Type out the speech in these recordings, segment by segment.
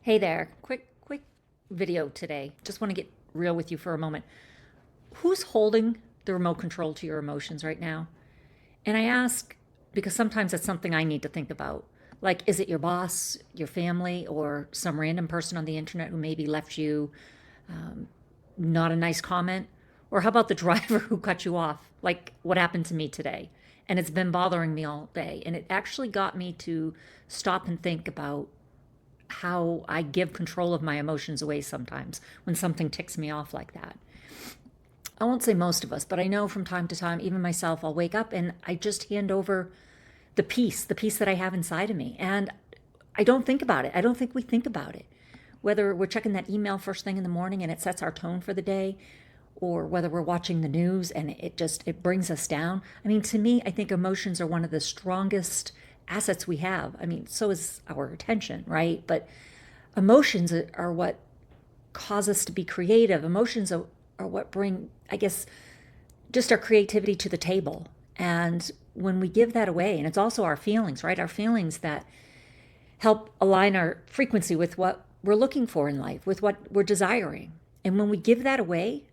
Hey there, quick video today. Just want to get real with you for a moment. Who's holding the remote control to your emotions right now? And I ask because sometimes that's something I need to think about. Like, is it your boss, your family, or some random person on the internet who maybe left you not a nice comment? Or how about the driver who cut you off? Like what happened to me today. And it's been bothering me all day. And it actually got me to stop and think about how I give control of my emotions away sometimes when something ticks me off like that. I won't say most of us, but I know from time to time, even myself, I'll wake up and I just hand over the peace that I have inside of me. And I don't think about it. I don't think we think about it. Whether we're checking that email first thing in the morning and it sets our tone for the day, or whether we're watching the news and it brings us down. I mean, to me, I think emotions are one of the strongest assets we have. I mean, so is our attention, right? But emotions are what cause us to be creative. Emotions are what bring, I guess, just our creativity to the table. And when we give that away, and it's also our feelings, right? Our feelings that help align our frequency with what we're looking for in life, with what we're desiring. And when we give that away,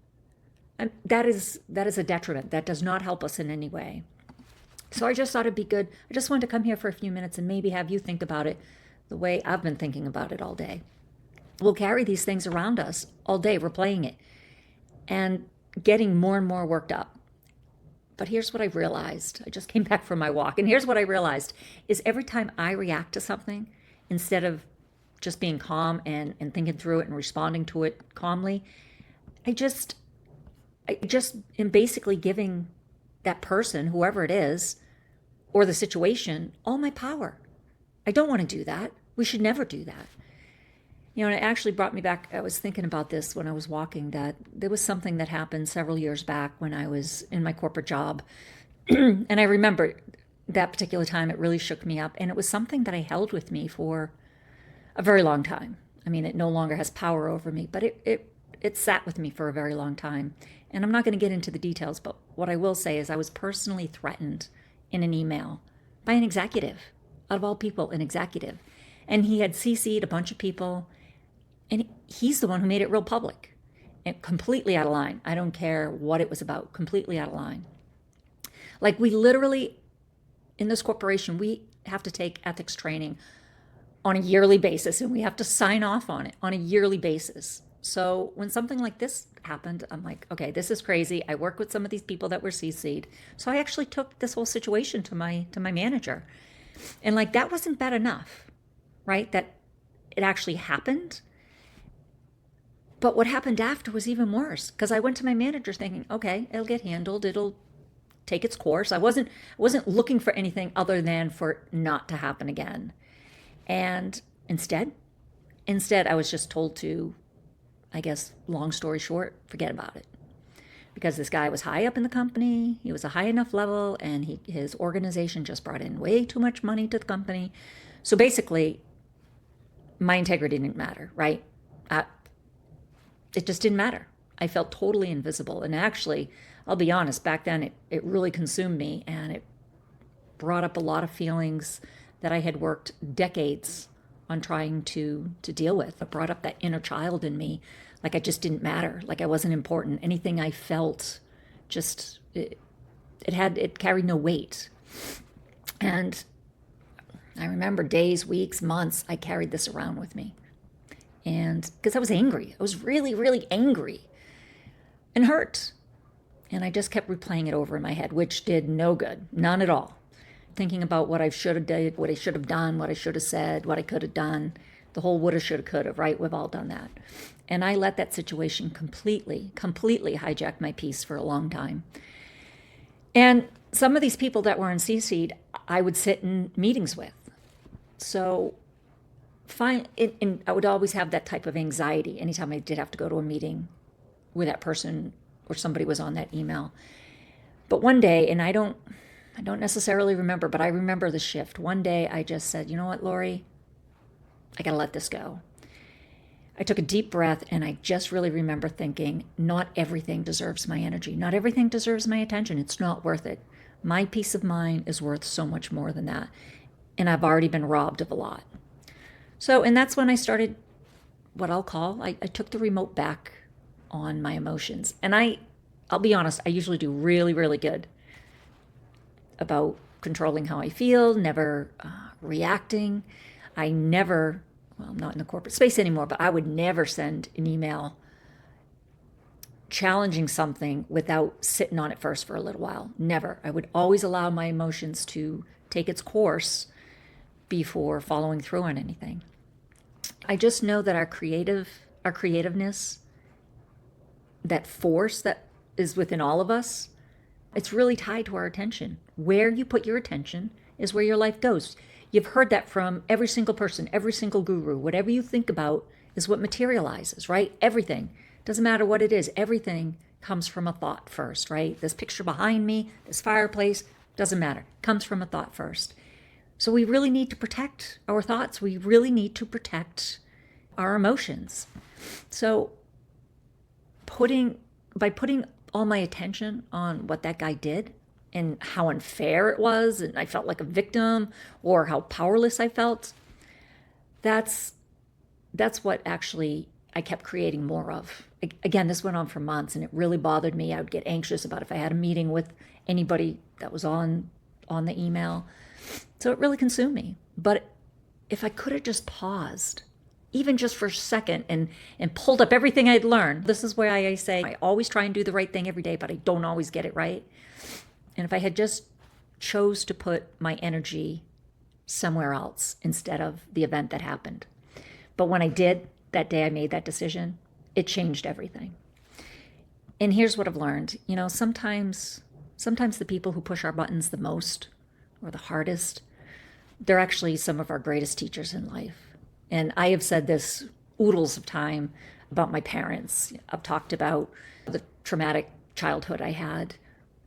that is a detriment. That does not help us in any way. So I just thought it'd be good. I just wanted to come here for a few minutes and maybe have you think about it the way I've been thinking about it all day. We'll carry these things around us all day, replaying it and getting more and more worked up. But here's what I realized. I just came back from my walk, and here's what I realized is every time I react to something, instead of just being calm and thinking through it and responding to it calmly, I just am basically giving that person, whoever it is, or the situation, all my power. I don't want to do that. We should never do that. And it actually brought me back. I was thinking about this when I was walking, that there was something that happened several years back when I was in my corporate job. And I remember that particular time, it really shook me up. And it was something that I held with me for a very long time. I mean, it no longer has power over me, but it sat with me for a very long time. And I'm not going to get into the details, but what I will say is I was personally threatened in an email by an executive, out of all people, an executive. And he had CC'd a bunch of people, and he's the one who made it real public and completely out of line. I don't care what it was about, completely out of line. Like, we literally, in this corporation, we have to take ethics training on a yearly basis, and we have to sign off on it on a yearly basis. So when something like this happened, I'm like, okay, this is crazy. I work with some of these people that were CC'd. So I actually took this whole situation to my manager. And like, that wasn't bad enough, right? That it actually happened. But what happened after was even worse, because I went to my manager thinking, okay, it'll get handled. It'll take its course. I wasn't looking for anything other than for it not to happen again. And instead, I was just told to, I guess, long story short, forget about it. Because this guy was high up in the company, he was a high enough level, and his organization just brought in way too much money to the company. So basically, my integrity didn't matter, right? It just didn't matter. I felt totally invisible. And actually, I'll be honest, back then it really consumed me, and it brought up a lot of feelings that I had worked decades on trying to deal with. It brought up that inner child in me, like I just didn't matter, like I wasn't important. Anything I felt, just it carried no weight. And I remember days, weeks, months, I carried this around with me. And because I was angry, I was really, really angry and hurt. And I just kept replaying it over in my head, which did no good, none at all. Thinking about what I should have did, what I should have done, what I should have said, what I could have done, the whole woulda, shoulda, coulda, right? We've all done that. And I let that situation completely hijack my peace for a long time. And some of these people that were CC'd, I would sit in meetings with. So and I would always have that type of anxiety anytime I did have to go to a meeting where that person or somebody was on that email. But one day, and I don't necessarily remember, but I remember the shift. One day I just said, you know what, Lori, I got to let this go. I took a deep breath, and I just really remember thinking, not everything deserves my energy. Not everything deserves my attention. It's not worth it. My peace of mind is worth so much more than that. And I've already been robbed of a lot. So, and that's when I started what I'll call, I took the remote back on my emotions. And I'll be honest, I usually do really, really good about controlling how I feel, never reacting. I never, well, I'm not in the corporate space anymore, but I would never send an email challenging something without sitting on it first for a little while. Never. I would always allow my emotions to take its course before following through on anything. I just know that our creativeness, that force that is within all of us, it's really tied to our attention. Where you put your attention is where your life goes. You've heard that from every single person, every single guru. Whatever you think about is what materializes, right? Everything. Doesn't matter what it is. Everything comes from a thought first, right? This picture behind me, this fireplace, doesn't matter. Comes from a thought first. So we really need to protect our thoughts. We really need to protect our emotions. So by putting all my attention on what that guy did and how unfair it was, and I felt like a victim, or how powerless I felt, that's what actually I kept creating more of. Again, this went on for months, and it really bothered me. I would get anxious about if I had a meeting with anybody that was on the email. So it really consumed me. But if I could have just paused, even just for a second, and pulled up everything I'd learned. This is where I say I always try and do the right thing every day, but I don't always get it right. And if I had just chose to put my energy somewhere else instead of the event that happened. But when I did, that day I made that decision, it changed everything. And here's what I've learned. Sometimes the people who push our buttons the most or the hardest, they're actually some of our greatest teachers in life. And I have said this oodles of time about my parents. I've talked about the traumatic childhood I had.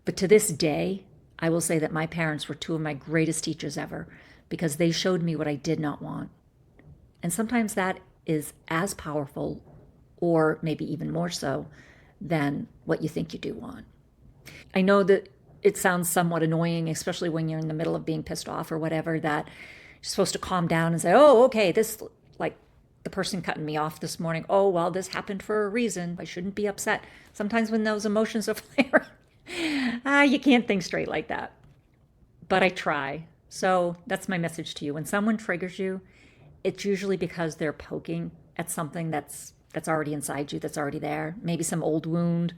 But to this day, I will say that my parents were two of my greatest teachers ever, because they showed me what I did not want. And sometimes that is as powerful, or maybe even more so, than what you think you do want. I know that it sounds somewhat annoying, especially when you're in the middle of being pissed off or whatever, that you're supposed to calm down and say, oh, okay, this, like the person cutting me off this morning, oh, well, this happened for a reason. I shouldn't be upset. Sometimes when those emotions are flaring, you can't think straight like that. But I try. So that's my message to you. When someone triggers you, it's usually because they're poking at something that's already inside you, that's already there. Maybe some old wound,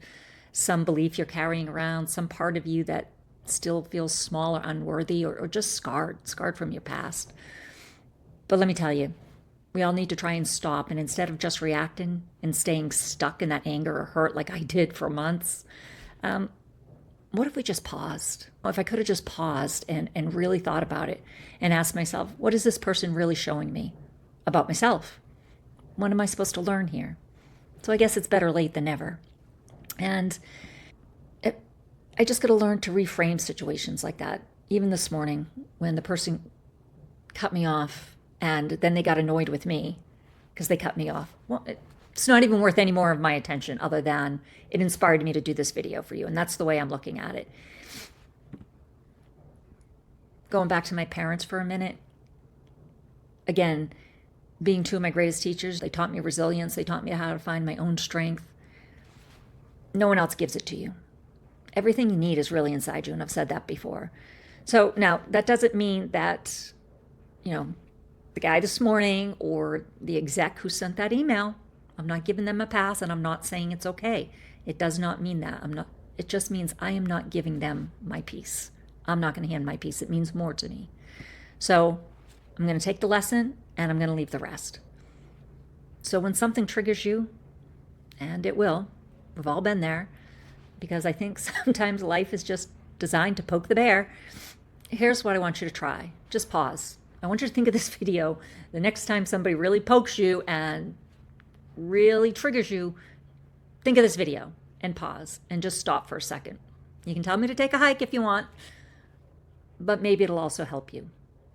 some belief you're carrying around, some part of you that still feels small or unworthy, or just scarred from your past. But let me tell you, we all need to try and stop. And instead of just reacting and staying stuck in that anger or hurt like I did for months, what if we just paused? If I could have just paused and really thought about it and asked myself, what is this person really showing me about myself? What am I supposed to learn here? So I guess it's better late than never. And I just got to learn to reframe situations like that. Even this morning, when the person cut me off and then they got annoyed with me because they cut me off. Well, it's not even worth any more of my attention other than it inspired me to do this video for you. And that's the way I'm looking at it. Going back to my parents for a minute. Again, being two of my greatest teachers, they taught me resilience. They taught me how to find my own strength. No one else gives it to you. Everything you need is really inside you, and I've said that before. So now, that doesn't mean that, the guy this morning or the exec who sent that email, I'm not giving them a pass, and I'm not saying it's okay. It does not mean that. It just means I am not giving them my piece. I'm not going to hand my piece. It means more to me. So I'm going to take the lesson, and I'm going to leave the rest. So when something triggers you, and it will, we've all been there, because I think sometimes life is just designed to poke the bear. Here's what I want you to try. Just pause. I want you to think of this video the next time somebody really pokes you and really triggers you. Think of this video and pause and just stop for a second. You can tell me to take a hike if you want, but maybe it'll also help you.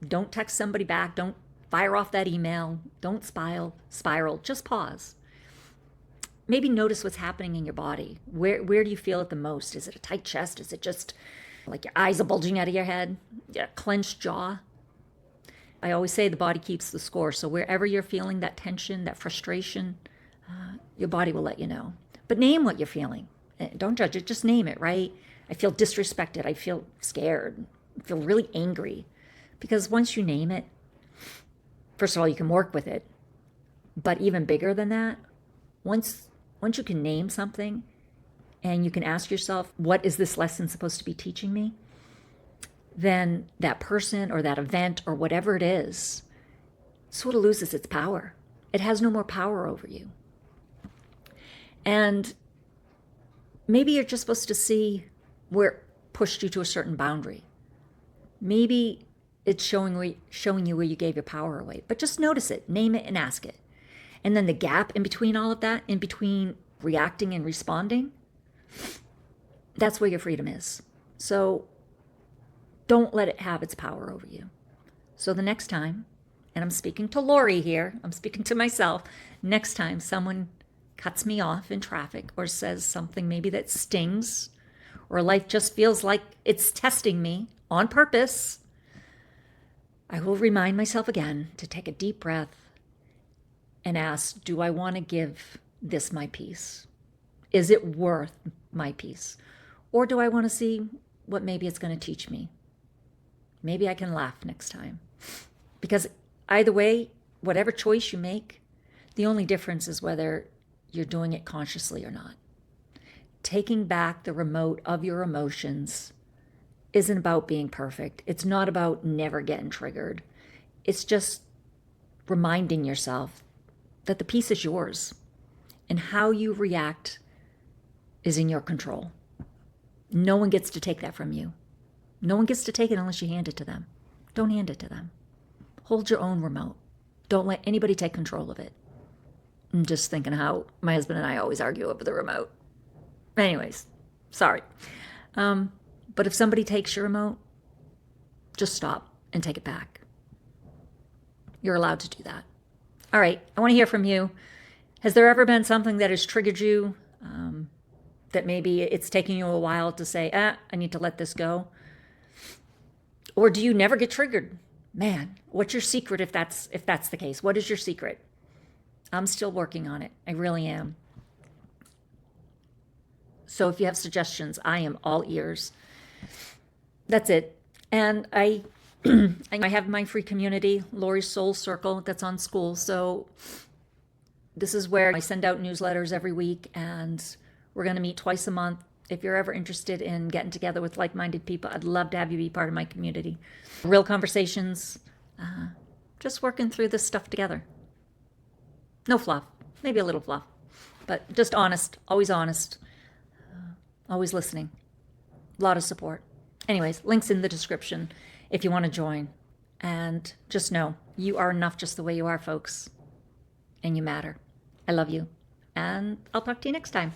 Don't text somebody back. Don't fire off that email. Don't spiral. Just pause. Maybe notice what's happening in your body. Where do you feel it the most? Is it a tight chest? Is it just like your eyes are bulging out of your head? Yeah, clenched jaw? I always say the body keeps the score. So wherever you're feeling that tension, that frustration, your body will let you know. But name what you're feeling. Don't judge it. Just name it, right? I feel disrespected. I feel scared. I feel really angry. Because once you name it, first of all, you can work with it. But even bigger than that, once you can name something and you can ask yourself, what is this lesson supposed to be teaching me? Then that person or that event or whatever it is sort of loses its power. It has no more power over you. And maybe you're just supposed to see where it pushed you to a certain boundary. Maybe it's showing you where you gave your power away. But just notice it, name it, and ask it. And then the gap in between all of that, in between reacting and responding, that's where your freedom is. So don't let it have its power over you. So the next time, and I'm speaking to Lori here, I'm speaking to myself, next time someone cuts me off in traffic or says something maybe that stings, or life just feels like it's testing me on purpose, I will remind myself again to take a deep breath and ask, do I want to give this my peace? Is it worth my peace? Or do I want to see what maybe it's going to teach me? Maybe I can laugh next time. Because either way, whatever choice you make, the only difference is whether you're doing it consciously or not. Taking back the remote of your emotions isn't about being perfect. It's not about never getting triggered. It's just reminding yourself that the peace is yours and how you react is in your control. No one gets to take that from you. No one gets to take it unless you hand it to them. Don't hand it to them. Hold your own remote. Don't let anybody take control of it. I'm just thinking how my husband and I always argue over the remote. Anyways, sorry. But if somebody takes your remote, just stop and take it back. You're allowed to do that. All right, I want to hear from you. Has there ever been something that has triggered you, that maybe it's taking you a while to say, I need to let this go? Or do you never get triggered? Man, what's your secret if that's the case? What is your secret? I'm still working on it. I really am. So if you have suggestions, I am all ears. That's it. And I have my free community, Lori's Soul Circle, that's on School. So this is where I send out newsletters every week, and we're going to meet twice a month. If you're ever interested in getting together with like-minded people, I'd love to have you be part of my community. Real conversations, just working through this stuff together. No fluff, maybe a little fluff, but just honest, always listening. A lot of support. Anyways, links in the description if you want to join. And just know, you are enough just the way you are, folks. And you matter. I love you. And I'll talk to you next time.